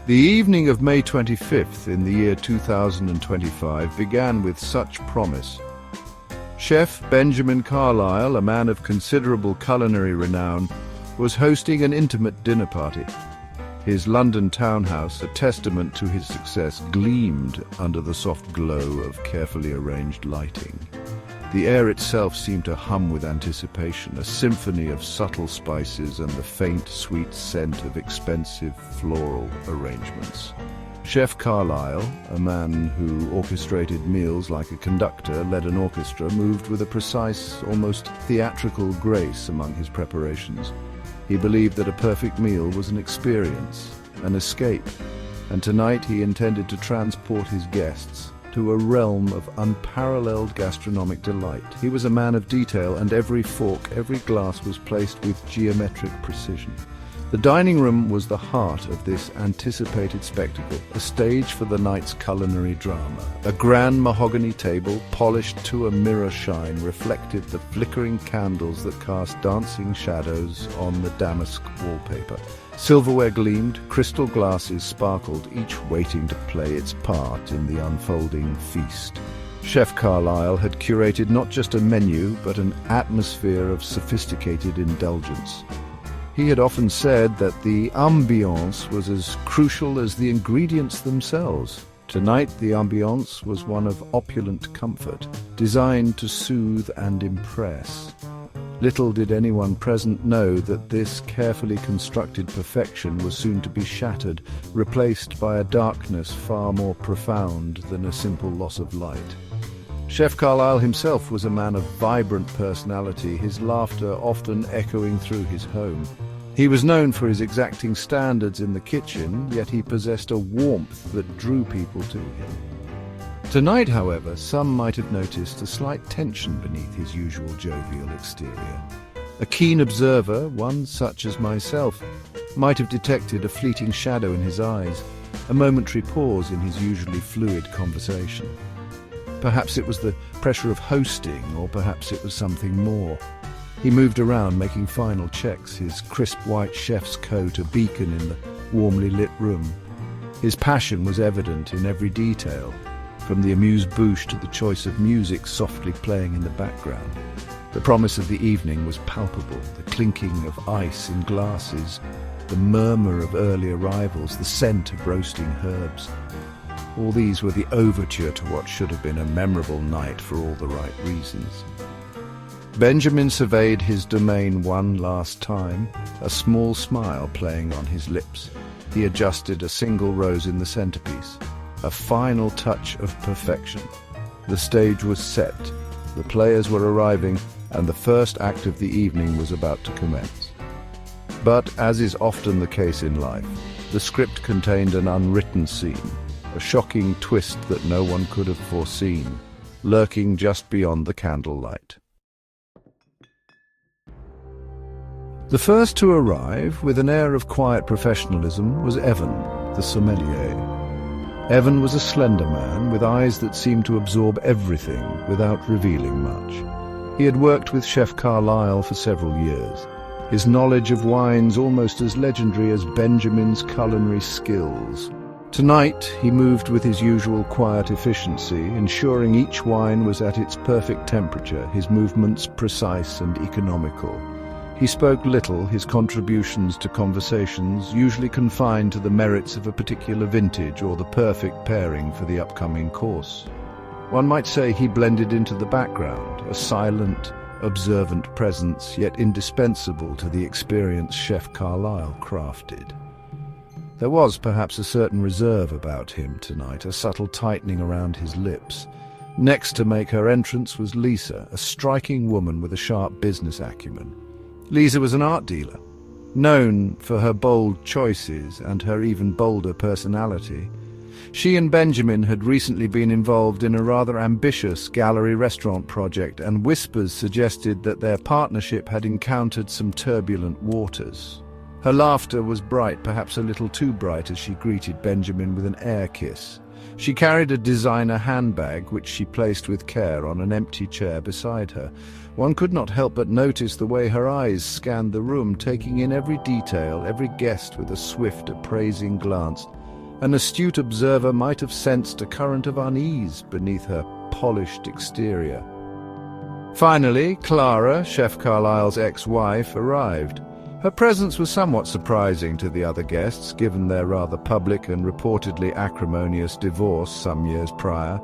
The evening of May 25th in the year 2025 began with such promise. Chef Benjamin Carlyle, a man of considerable culinary renown, was hosting an intimate dinner party. His London townhouse, a testament to his success, gleamed under the soft glow of carefully arranged lighting. The air itself seemed to hum with anticipation, a symphony of subtle spices and the faint, sweet scent of expensive floral arrangements. Chef Carlyle, a man who orchestrated meals like a conductor, led an orchestra, moved with a precise, almost theatrical grace among his preparations. He believed that a perfect meal was an experience, an escape, and tonight he intended to transport his guests to a realm of unparalleled gastronomic delight. He was a man of detail, and every fork, every glass was placed with geometric precision. The dining room was the heart of this anticipated spectacle, a stage for the night's culinary drama. A grand mahogany table, polished to a mirror shine, reflected the flickering candles that cast dancing shadows on the damask wallpaper. Silverware gleamed, crystal glasses sparkled, each waiting to play its part in the unfolding feast. Chef Carlyle had curated not just a menu, but an atmosphere of sophisticated indulgence. He had often said that the ambiance was as crucial as the ingredients themselves. Tonight, the ambiance was one of opulent comfort, designed to soothe and impress. Little did anyone present know that this carefully constructed perfection was soon to be shattered, replaced by a darkness far more profound than a simple loss of light. Chef Carlyle himself was a man of vibrant personality, his laughter often echoing through his home. He was known for his exacting standards in the kitchen, yet he possessed a warmth that drew people to him. Tonight, however, some might have noticed a slight tension beneath his usual jovial exterior. A keen observer, one such as myself, might have detected a fleeting shadow in his eyes, a momentary pause in his usually fluid conversation. Perhaps it was the pressure of hosting, or perhaps it was something more. He moved around, making final checks, his crisp white chef's coat a beacon in the warmly lit room. His passion was evident in every detail, from the amuse-bouche to the choice of music softly playing in the background. The promise of the evening was palpable, the clinking of ice in glasses, the murmur of early arrivals, the scent of roasting herbs. All these were the overture to what should have been a memorable night for all the right reasons. Benjamin surveyed his domain one last time, a small smile playing on his lips. He adjusted a single rose in the centerpiece, a final touch of perfection. The stage was set, the players were arriving, and the first act of the evening was about to commence. But, as is often the case in life, the script contained an unwritten scene, a shocking twist that no one could have foreseen, lurking just beyond the candlelight. The first to arrive, with an air of quiet professionalism, was Evan, the sommelier. Evan was a slender man, with eyes that seemed to absorb everything without revealing much. He had worked with Chef Carlyle for several years, his knowledge of wines almost as legendary as Benjamin's culinary skills. Tonight, he moved with his usual quiet efficiency, ensuring each wine was at its perfect temperature, his movements precise and economical. He spoke little, his contributions to conversations usually confined to the merits of a particular vintage or the perfect pairing for the upcoming course. One might say he blended into the background, a silent, observant presence, yet indispensable to the experience Chef Carlyle crafted. There was perhaps a certain reserve about him tonight, a subtle tightening around his lips. Next to make her entrance was Lisa, a striking woman with a sharp business acumen. Lisa was an art dealer, known for her bold choices and her even bolder personality. She and Benjamin had recently been involved in a rather ambitious gallery restaurant project, and whispers suggested that their partnership had encountered some turbulent waters. Her laughter was bright, perhaps a little too bright, as she greeted Benjamin with an air kiss. She carried a designer handbag, which she placed with care on an empty chair beside her. One could not help but notice the way her eyes scanned the room, taking in every detail, every guest with a swift, appraising glance. An astute observer might have sensed a current of unease beneath her polished exterior. Finally, Clara, Chef Carlyle's ex-wife, arrived. Her presence was somewhat surprising to the other guests, given their rather public and reportedly acrimonious divorce some years prior.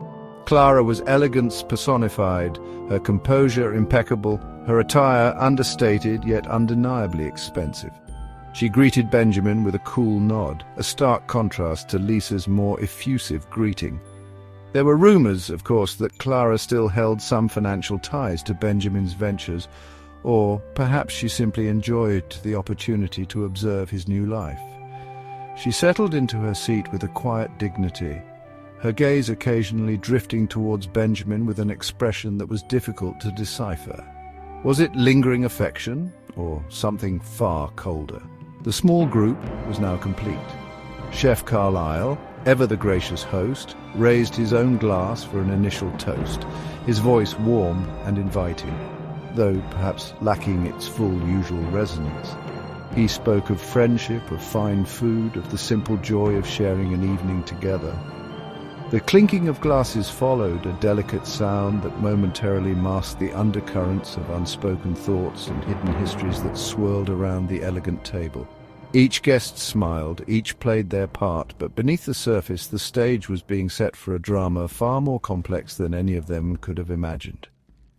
Clara was elegance personified, her composure impeccable, her attire understated yet undeniably expensive. She greeted Benjamin with a cool nod, a stark contrast to Lisa's more effusive greeting. There were rumors, of course, that Clara still held some financial ties to Benjamin's ventures, or perhaps she simply enjoyed the opportunity to observe his new life. She settled into her seat with a quiet dignity, her gaze occasionally drifting towards Benjamin with an expression that was difficult to decipher. Was it lingering affection, or something far colder? The small group was now complete. Chef Carlyle, ever the gracious host, raised his own glass for an initial toast, his voice warm and inviting, though perhaps lacking its full usual resonance. He spoke of friendship, of fine food, of the simple joy of sharing an evening together. The clinking of glasses followed, a delicate sound that momentarily masked the undercurrents of unspoken thoughts and hidden histories that swirled around the elegant table. Each guest smiled, each played their part, but beneath the surface the stage was being set for a drama far more complex than any of them could have imagined.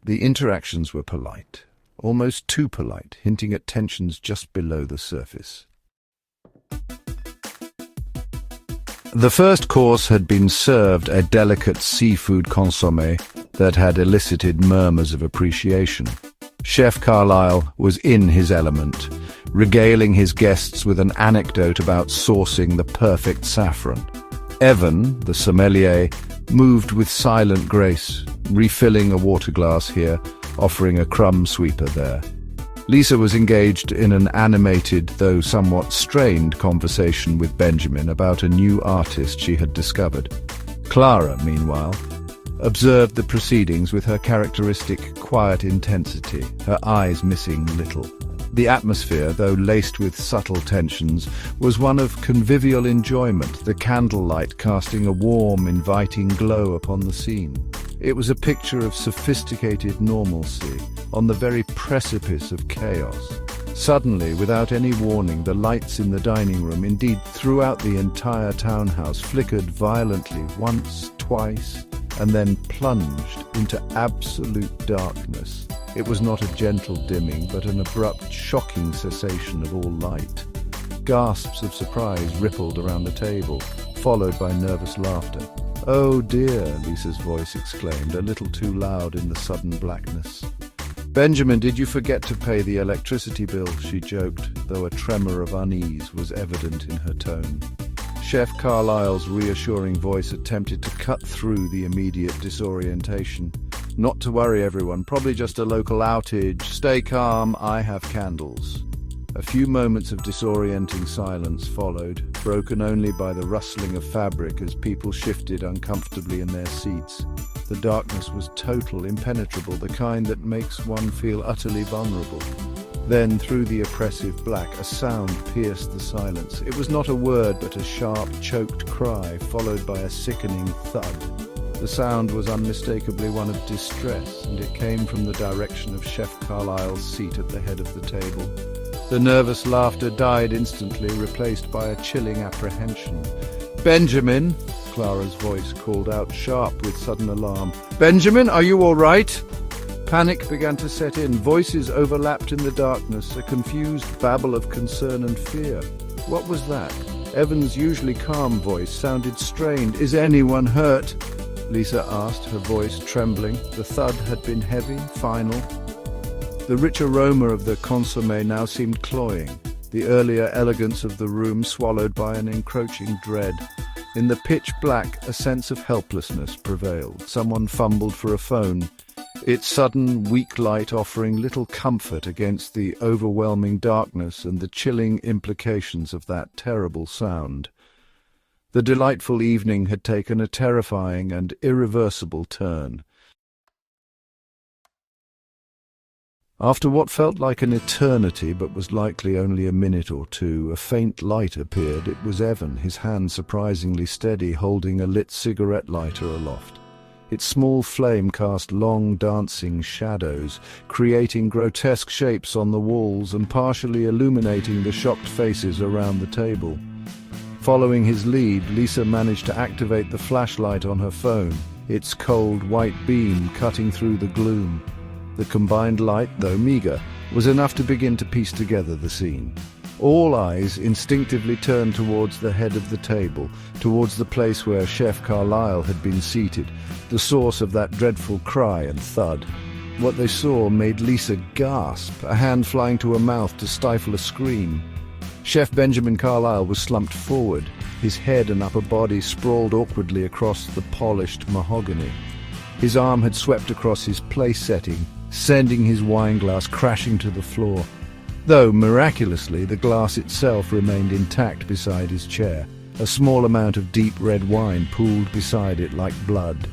The interactions were polite, almost too polite, hinting at tensions just below the surface. The first course had been served, a delicate seafood consommé that had elicited murmurs of appreciation. Chef Carlyle was in his element, regaling his guests with an anecdote about sourcing the perfect saffron. Evan, the sommelier, moved with silent grace, refilling a water glass here, offering a crumb sweeper there. Lisa was engaged in an animated, though somewhat strained, conversation with Benjamin about a new artist she had discovered. Clara, meanwhile, observed the proceedings with her characteristic quiet intensity, her eyes missing little. The atmosphere, though laced with subtle tensions, was one of convivial enjoyment, the candlelight casting a warm, inviting glow upon the scene. It was a picture of sophisticated normalcy, on the very precipice of chaos. Suddenly, without any warning, the lights in the dining room, indeed throughout the entire townhouse, flickered violently once, twice, and then plunged into absolute darkness. It was not a gentle dimming, but an abrupt, shocking cessation of all light. Gasps of surprise rippled around the table, followed by nervous laughter. "Oh dear," Lisa's voice exclaimed, a little too loud in the sudden blackness. "Benjamin, did you forget to pay the electricity bill?" she joked, though a tremor of unease was evident in her tone. Chef Carlyle's reassuring voice attempted to cut through the immediate disorientation. "Not to worry, everyone. Probably just a local outage. Stay calm. I have candles." A few moments of disorienting silence followed, broken only by the rustling of fabric as people shifted uncomfortably in their seats. The darkness was total, impenetrable, the kind that makes one feel utterly vulnerable. Then, through the oppressive black, a sound pierced the silence. It was not a word, but a sharp, choked cry, followed by a sickening thud. The sound was unmistakably one of distress, and it came from the direction of Chef Carlyle's seat at the head of the table. The nervous laughter died instantly, replaced by a chilling apprehension. "Benjamin!" Clara's voice called out, sharp with sudden alarm. "Benjamin, are you all right?" Panic began to set in. Voices overlapped in the darkness, a confused babble of concern and fear. What was that? Evan's usually calm voice sounded strained. "Is anyone hurt?" Lisa asked, her voice trembling. The thud had been heavy, final. The rich aroma of the consommé now seemed cloying, the earlier elegance of the room swallowed by an encroaching dread. In the pitch black, a sense of helplessness prevailed. Someone fumbled for a phone, its sudden, weak light offering little comfort against the overwhelming darkness and the chilling implications of that terrible sound. The delightful evening had taken a terrifying and irreversible turn. After what felt like an eternity but was likely only a minute or two, a faint light appeared. It was Evan, his hand surprisingly steady, holding a lit cigarette lighter aloft. Its small flame cast long dancing shadows, creating grotesque shapes on the walls and partially illuminating the shocked faces around the table. Following his lead, Lisa managed to activate the flashlight on her phone, its cold white beam cutting through the gloom. The combined light, though meager, was enough to begin to piece together the scene. All eyes instinctively turned towards the head of the table, towards the place where Chef Carlyle had been seated, the source of that dreadful cry and thud. What they saw made Lisa gasp, a hand flying to her mouth to stifle a scream. Chef Benjamin Carlyle was slumped forward, his head and upper body sprawled awkwardly across the polished mahogany. His arm had swept across his place setting, sending his wineglass crashing to the floor, though miraculously the glass itself remained intact beside his chair. A small amount of deep red wine pooled beside it like blood.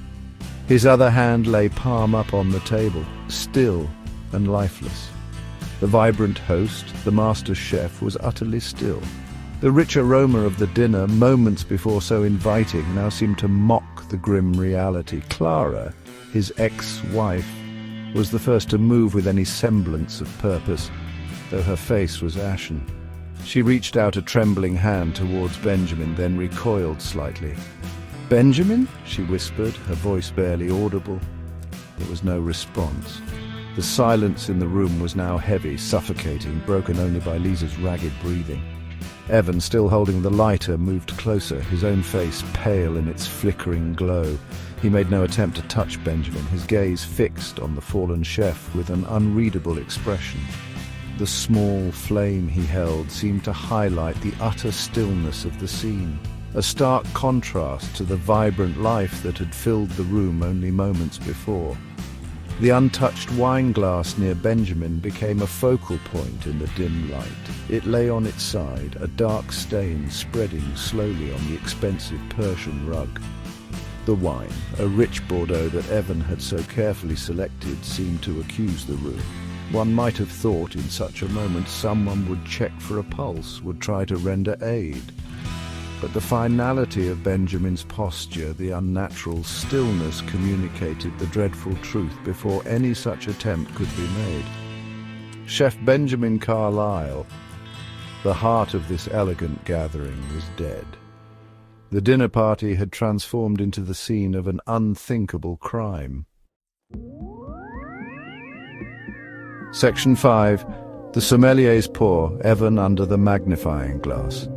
His other hand lay palm up on the table, still and lifeless. The vibrant host, the master chef, was utterly still. The rich aroma of the dinner, moments before so inviting, now seemed to mock the grim reality. Clara, his ex-wife, was the first to move with any semblance of purpose, though her face was ashen. She reached out a trembling hand towards Benjamin, then recoiled slightly. "Benjamin?" she whispered, her voice barely audible. There was no response. The silence in the room was now heavy, suffocating, broken only by Lisa's ragged breathing. Evan, still holding the lighter, moved closer, his own face pale in its flickering glow. He made no attempt to touch Benjamin, his gaze fixed on the fallen chef with an unreadable expression. The small flame he held seemed to highlight the utter stillness of the scene, a stark contrast to the vibrant life that had filled the room only moments before. The untouched wine glass near Benjamin became a focal point in the dim light. It lay on its side, a dark stain spreading slowly on the expensive Persian rug. The wine, a rich Bordeaux that Evan had so carefully selected, seemed to accuse the room. One might have thought in such a moment someone would check for a pulse, would try to render aid. But the finality of Benjamin's posture, the unnatural stillness, communicated the dreadful truth before any such attempt could be made. Chef Benjamin Carlyle, the heart of this elegant gathering, was dead. The dinner party had transformed into the scene of an unthinkable crime. Section 5. The sommelier's pour, Evan under the magnifying glass.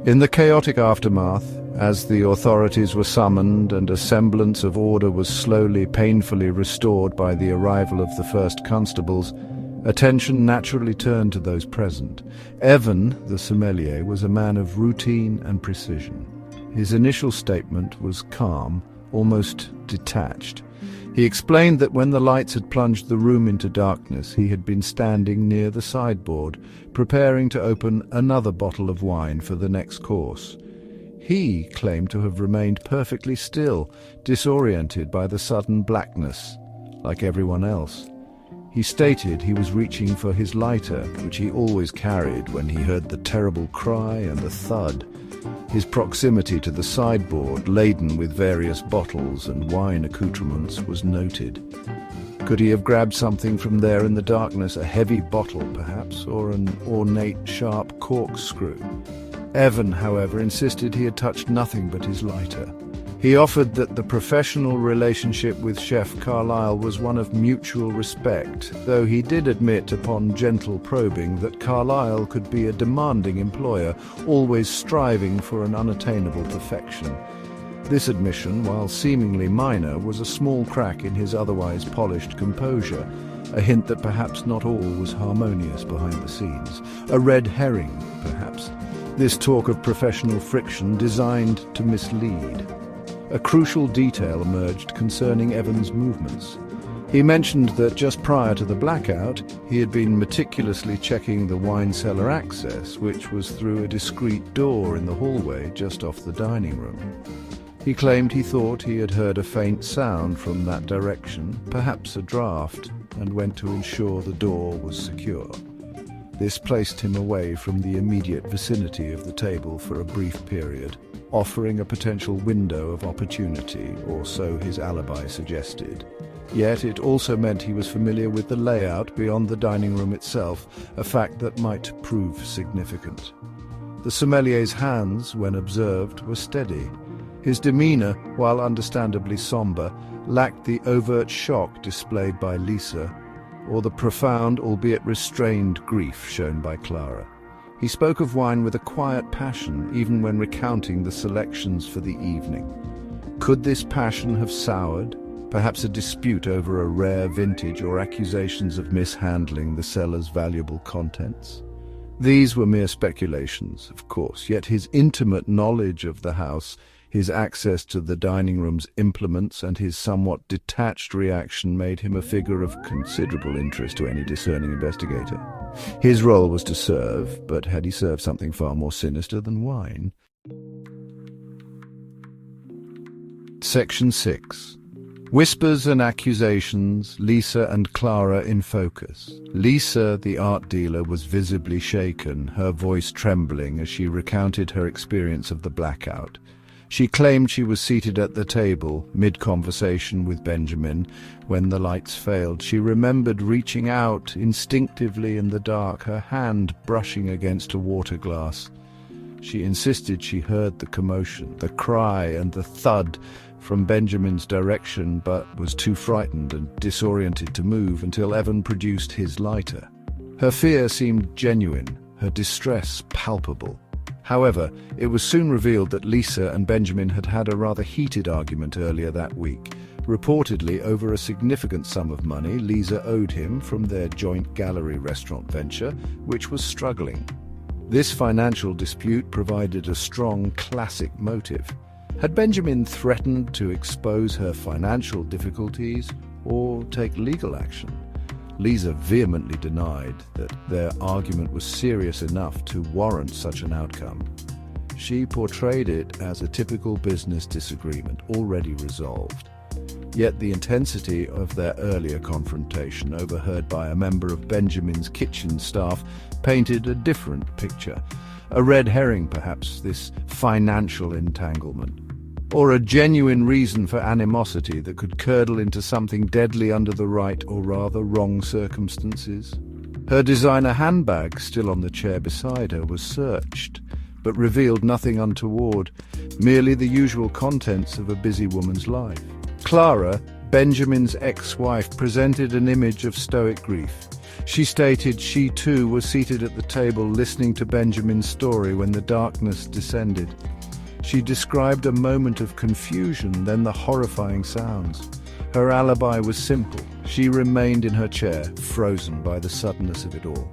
In the chaotic aftermath, as the authorities were summoned and a semblance of order was slowly, painfully restored by the arrival of the first constables, attention naturally turned to those present. Evan, the sommelier, was a man of routine and precision. His initial statement was calm, almost detached. He explained that when the lights had plunged the room into darkness, he had been standing near the sideboard, preparing to open another bottle of wine for the next course. He claimed to have remained perfectly still, disoriented by the sudden blackness, like everyone else. He stated he was reaching for his lighter, which he always carried when he heard the terrible cry and the thud. His proximity to the sideboard, laden with various bottles and wine accoutrements, was noted. Could he have grabbed something from there in the darkness, a heavy bottle perhaps, or an ornate sharp corkscrew? Evan, however, insisted he had touched nothing but his lighter. He offered that the professional relationship with Chef Carlyle was one of mutual respect, though he did admit upon gentle probing that Carlyle could be a demanding employer, always striving for an unattainable perfection. This admission, while seemingly minor, was a small crack in his otherwise polished composure, a hint that perhaps not all was harmonious behind the scenes. A red herring, perhaps. This talk of professional friction designed to mislead. A crucial detail emerged concerning Evan's movements. He mentioned that just prior to the blackout, he had been meticulously checking the wine cellar access, which was through a discreet door in the hallway just off the dining room. He claimed he thought he had heard a faint sound from that direction, perhaps a draft, and went to ensure the door was secure. This placed him away from the immediate vicinity of the table for a brief period, offering a potential window of opportunity, or so his alibi suggested. Yet it also meant he was familiar with the layout beyond the dining room itself, a fact that might prove significant. The sommelier's hands, when observed, were steady. His demeanor, while understandably somber, lacked the overt shock displayed by Lisa, or the profound, albeit restrained, grief shown by Clara. He spoke of wine with a quiet passion, even when recounting the selections for the evening. Could this passion have soured? Perhaps a dispute over a rare vintage or accusations of mishandling the cellar's valuable contents? These were mere speculations, of course, yet his intimate knowledge of the house, his access to the dining room's implements, and his somewhat detached reaction made him a figure of considerable interest to any discerning investigator. His role was to serve, but had he served something far more sinister than wine? Section 6. Whispers and accusations, Lisa and Clara in focus. Lisa, the art dealer, was visibly shaken, her voice trembling as she recounted her experience of the blackout. She claimed she was seated at the table, mid-conversation with Benjamin, when the lights failed. She remembered reaching out instinctively in the dark, her hand brushing against a water glass. She insisted she heard the commotion, the cry and the thud from Benjamin's direction, but was too frightened and disoriented to move until Evan produced his lighter. Her fear seemed genuine, her distress palpable. However, it was soon revealed that Lisa and Benjamin had had a rather heated argument earlier that week, reportedly over a significant sum of money Lisa owed him from their joint gallery restaurant venture, which was struggling. This financial dispute provided a strong classic motive. Had Benjamin threatened to expose her financial difficulties or take legal action? Lisa vehemently denied that their argument was serious enough to warrant such an outcome. She portrayed it as a typical business disagreement, already resolved. Yet the intensity of their earlier confrontation, overheard by a member of Benjamin's kitchen staff, painted a different picture. A red herring, perhaps, this financial entanglement. Or a genuine reason for animosity that could curdle into something deadly under the right or rather wrong circumstances. Her designer handbag, still on the chair beside her, was searched, but revealed nothing untoward, merely the usual contents of a busy woman's life. Clara, Benjamin's ex-wife, presented an image of stoic grief. She stated she too was seated at the table listening to Benjamin's story when the darkness descended. She described a moment of confusion, then the horrifying sounds. Her alibi was simple. She remained in her chair, frozen by the suddenness of it all.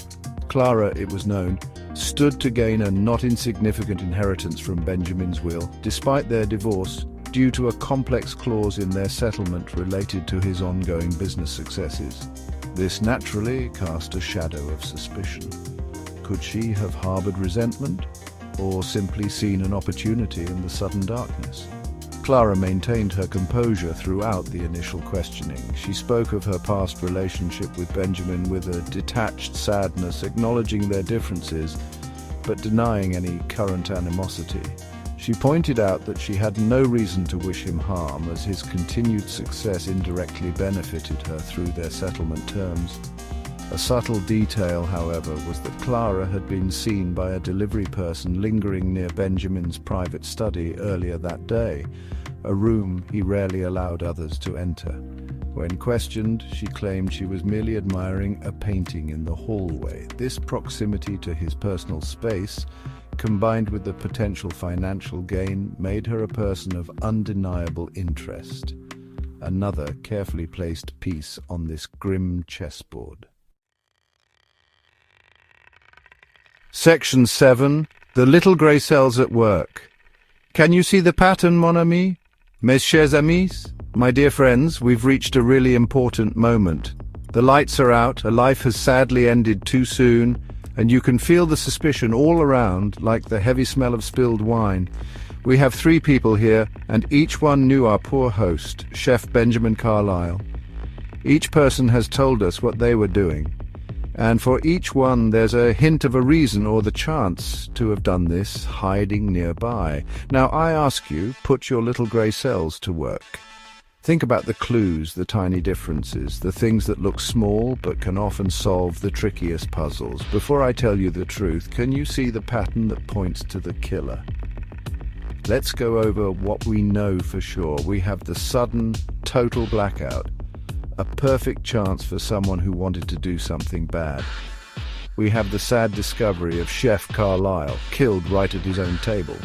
Clara, it was known, stood to gain a not insignificant inheritance from Benjamin's will, despite their divorce, due to a complex clause in their settlement related to his ongoing business successes. This naturally cast a shadow of suspicion. Could she have harbored resentment, or simply seen an opportunity in the sudden darkness? Clara maintained her composure throughout the initial questioning. She spoke of her past relationship with Benjamin with a detached sadness, acknowledging their differences, but denying any current animosity. She pointed out that she had no reason to wish him harm, as his continued success indirectly benefited her through their settlement terms. A subtle detail, however, was that Clara had been seen by a delivery person lingering near Benjamin's private study earlier that day, a room he rarely allowed others to enter. When questioned, she claimed she was merely admiring a painting in the hallway. This proximity to his personal space, combined with the potential financial gain, made her a person of undeniable interest. Another carefully placed piece on this grim chessboard. Section 7. The little grey cells at work. Can you see the pattern, mon ami? Mes chers amis? My dear friends, we've reached a really important moment. The lights are out, a life has sadly ended too soon, and you can feel the suspicion all around, like the heavy smell of spilled wine. We have 3 people here, and each one knew our poor host, Chef Benjamin Carlyle. Each person has told us what they were doing, and for each one there's a hint of a reason or the chance to have done this hiding nearby. Now I ask you, put your little grey cells to work. Think about the clues, the tiny differences, the things that look small but can often solve the trickiest puzzles. Before I tell you the truth, can you see the pattern that points to the killer? Let's go over what we know for sure. We have the sudden, total blackout. A perfect chance for someone who wanted to do something bad. We have the sad discovery of Chef Carlyle, killed right at his own table.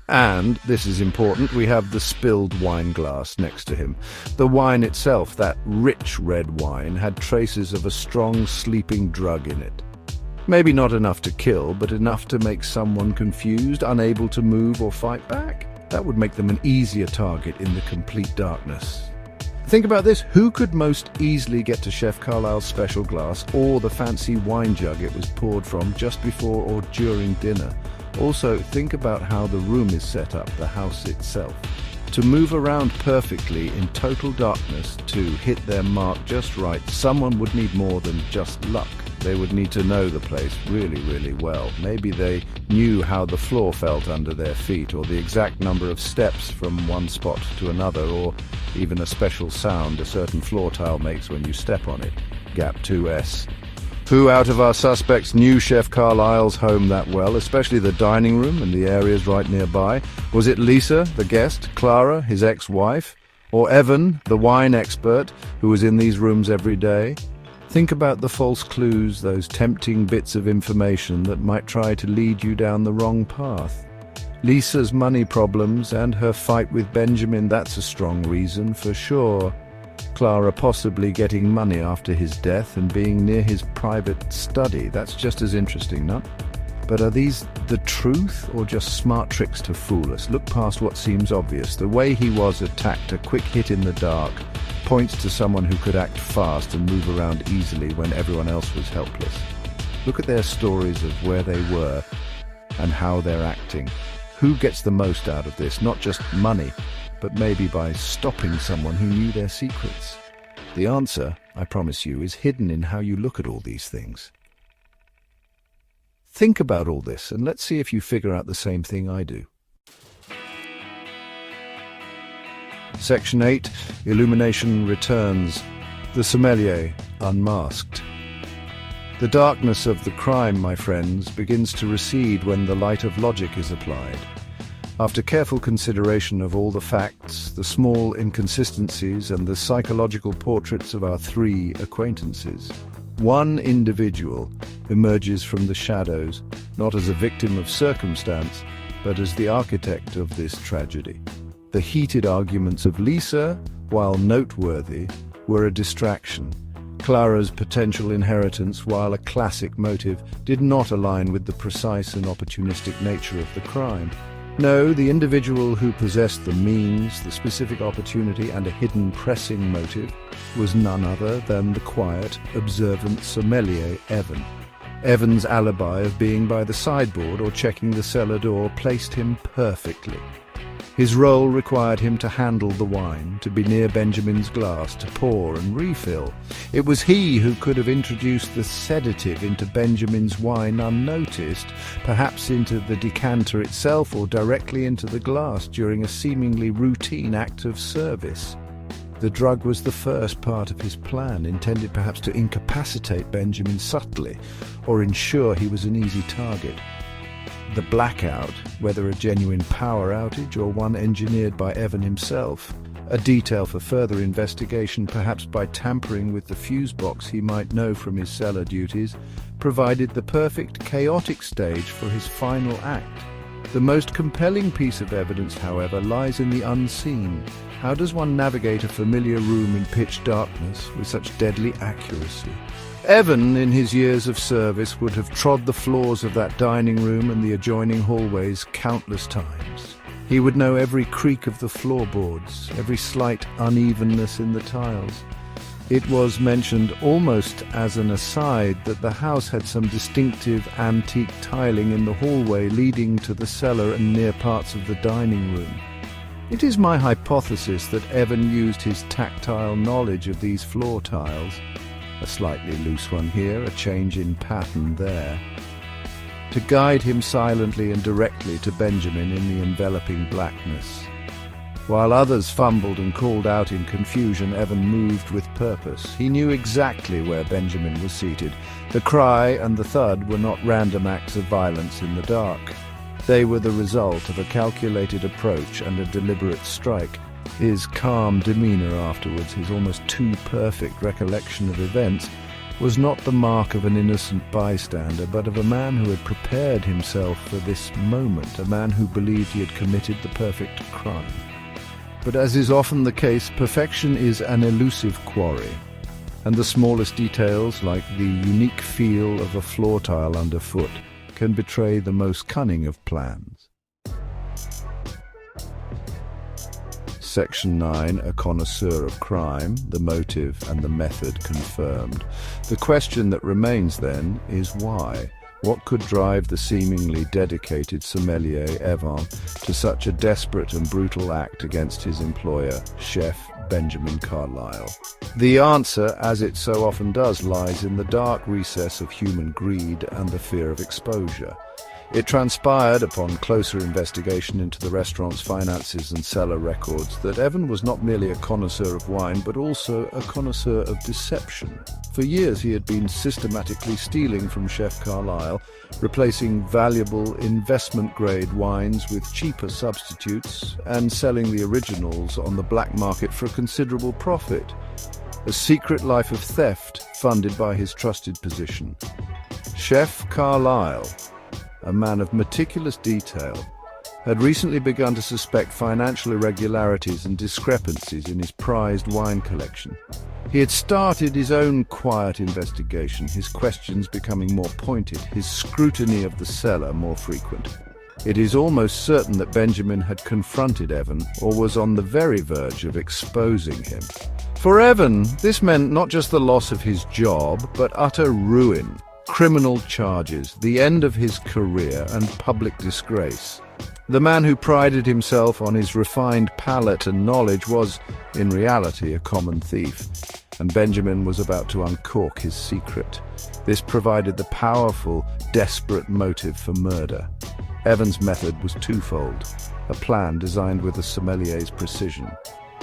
And, this is important, we have the spilled wine glass next to him. The wine itself, that rich red wine, had traces of a strong sleeping drug in it. Maybe not enough to kill, but enough to make someone confused, unable to move or fight back. That would make them an easier target in the complete darkness. Think about this. Who could most easily get to Chef Carlyle's special glass or the fancy wine jug it was poured from just before or during dinner? Also, think about how the room is set up, the house itself. To move around perfectly in total darkness, to hit their mark just right, someone would need more than just luck. They would need to know the place really, really well. Maybe they knew how the floor felt under their feet, or the exact number of steps from one spot to another, or even a special sound a certain floor tile makes when you step on it. Gap 2S. Who out of our suspects knew Chef Carlyle's home that well, especially the dining room and the areas right nearby? Was it Lisa, the guest, Clara, his ex-wife, or Evan, the wine expert, who was in these rooms every day? Think about the false clues, those tempting bits of information that might try to lead you down the wrong path. Lisa's money problems and her fight with Benjamin, that's a strong reason for sure. Clara possibly getting money after his death and being near his private study, that's just as interesting, no? But are these the truth or just smart tricks to fool us? Look past what seems obvious. The way he was attacked, a quick hit in the dark, points to someone who could act fast and move around easily when everyone else was helpless. Look at their stories of where they were and how they're acting. Who gets the most out of this? Not just money, but maybe by stopping someone who knew their secrets. The answer, I promise you, is hidden in how you look at all these things. Think about all this, and let's see if you figure out the same thing I do. Section 8, Illumination returns. The sommelier unmasked. The darkness of the crime, my friends, begins to recede when the light of logic is applied. After careful consideration of all the facts, the small inconsistencies, and the psychological portraits of our 3 acquaintances, one individual emerges from the shadows, not as a victim of circumstance, but as the architect of this tragedy. The heated arguments of Lisa, while noteworthy, were a distraction. Clara's potential inheritance, while a classic motive, did not align with the precise and opportunistic nature of the crime. No, the individual who possessed the means, the specific opportunity, and a hidden pressing motive was none other than the quiet, observant sommelier Evan. Evan's alibi of being by the sideboard or checking the cellar door placed him perfectly. His role required him to handle the wine, to be near Benjamin's glass, to pour and refill. It was he who could have introduced the sedative into Benjamin's wine unnoticed, perhaps into the decanter itself or directly into the glass during a seemingly routine act of service. The drug was the first part of his plan, intended perhaps to incapacitate Benjamin subtly, or ensure he was an easy target. The blackout, whether a genuine power outage or one engineered by Evan himself, a detail for further investigation, perhaps by tampering with the fuse box he might know from his cellar duties, provided the perfect chaotic stage for his final act. The most compelling piece of evidence, however, lies in the unseen. How does one navigate a familiar room in pitch darkness with such deadly accuracy? Evan, in his years of service, would have trod the floors of that dining room and the adjoining hallways countless times. He would know every creak of the floorboards, every slight unevenness in the tiles. It was mentioned almost as an aside that the house had some distinctive antique tiling in the hallway leading to the cellar and near parts of the dining room. It is my hypothesis that Evan used his tactile knowledge of these floor tiles, a slightly loose one here, a change in pattern there, to guide him silently and directly to Benjamin in the enveloping blackness. While others fumbled and called out in confusion, Evan moved with purpose. He knew exactly where Benjamin was seated. The cry and the thud were not random acts of violence in the dark. They were the result of a calculated approach and a deliberate strike. His calm demeanor afterwards, his almost too perfect recollection of events, was not the mark of an innocent bystander, but of a man who had prepared himself for this moment, a man who believed he had committed the perfect crime. But as is often the case, perfection is an elusive quarry, and the smallest details, like the unique feel of a floor tile underfoot, can betray the most cunning of plans. Section 9, a connoisseur of crime, the motive and the method confirmed. The question that remains then is why? What could drive the seemingly dedicated sommelier Evan to such a desperate and brutal act against his employer, Chef Benjamin Carlyle? The answer, as it so often does, lies in the dark recess of human greed and the fear of exposure. It transpired, upon closer investigation into the restaurant's finances and cellar records, that Evan was not merely a connoisseur of wine, but also a connoisseur of deception. For years he had been systematically stealing from Chef Carlyle, replacing valuable investment-grade wines with cheaper substitutes and selling the originals on the black market for a considerable profit. A secret life of theft funded by his trusted position. Chef Carlyle, a man of meticulous detail, had recently begun to suspect financial irregularities and discrepancies in his prized wine collection. He had started his own quiet investigation, his questions becoming more pointed, his scrutiny of the cellar more frequent. It is almost certain that Benjamin had confronted Evan, or was on the very verge of exposing him. For Evan, this meant not just the loss of his job, but utter ruin. Criminal charges, the end of his career, and public disgrace. The man who prided himself on his refined palate and knowledge was, in reality, a common thief, and Benjamin was about to uncork his secret. This provided the powerful, desperate motive for murder. Evan's method was twofold, a plan designed with a sommelier's precision.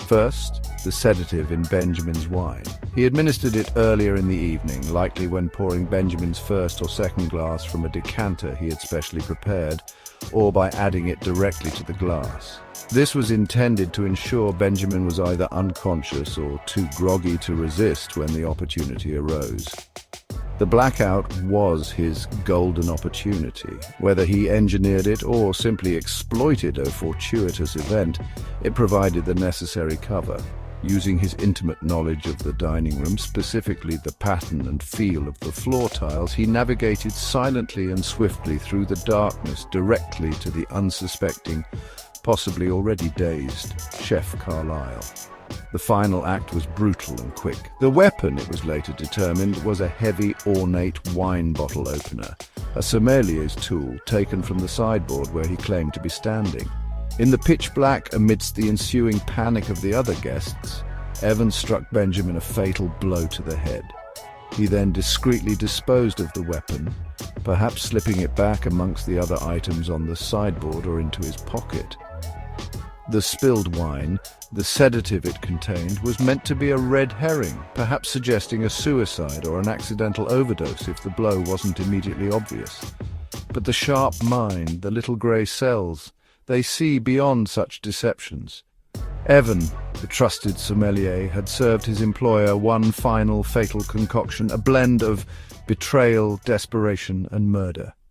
First, the sedative in Benjamin's wine. He administered it earlier in the evening, likely when pouring Benjamin's first or second glass from a decanter he had specially prepared, or by adding it directly to the glass. This was intended to ensure Benjamin was either unconscious or too groggy to resist when the opportunity arose. The blackout was his golden opportunity. Whether he engineered it or simply exploited a fortuitous event, it provided the necessary cover. Using his intimate knowledge of the dining room, specifically the pattern and feel of the floor tiles, he navigated silently and swiftly through the darkness directly to the unsuspecting, possibly already dazed, Chef Carlyle. The final act was brutal and quick. The weapon, it was later determined, was a heavy, ornate wine bottle opener, a sommelier's tool taken from the sideboard where he claimed to be standing. In the pitch black, amidst the ensuing panic of the other guests, Evan struck Benjamin a fatal blow to the head. He then discreetly disposed of the weapon, perhaps slipping it back amongst the other items on the sideboard or into his pocket. The spilled wine, the sedative it contained, was meant to be a red herring, perhaps suggesting a suicide or an accidental overdose if the blow wasn't immediately obvious. But the sharp mind, the little grey cells, they see beyond such deceptions. Evan, the trusted sommelier, had served his employer one final fatal concoction, a blend of betrayal, desperation, and murder.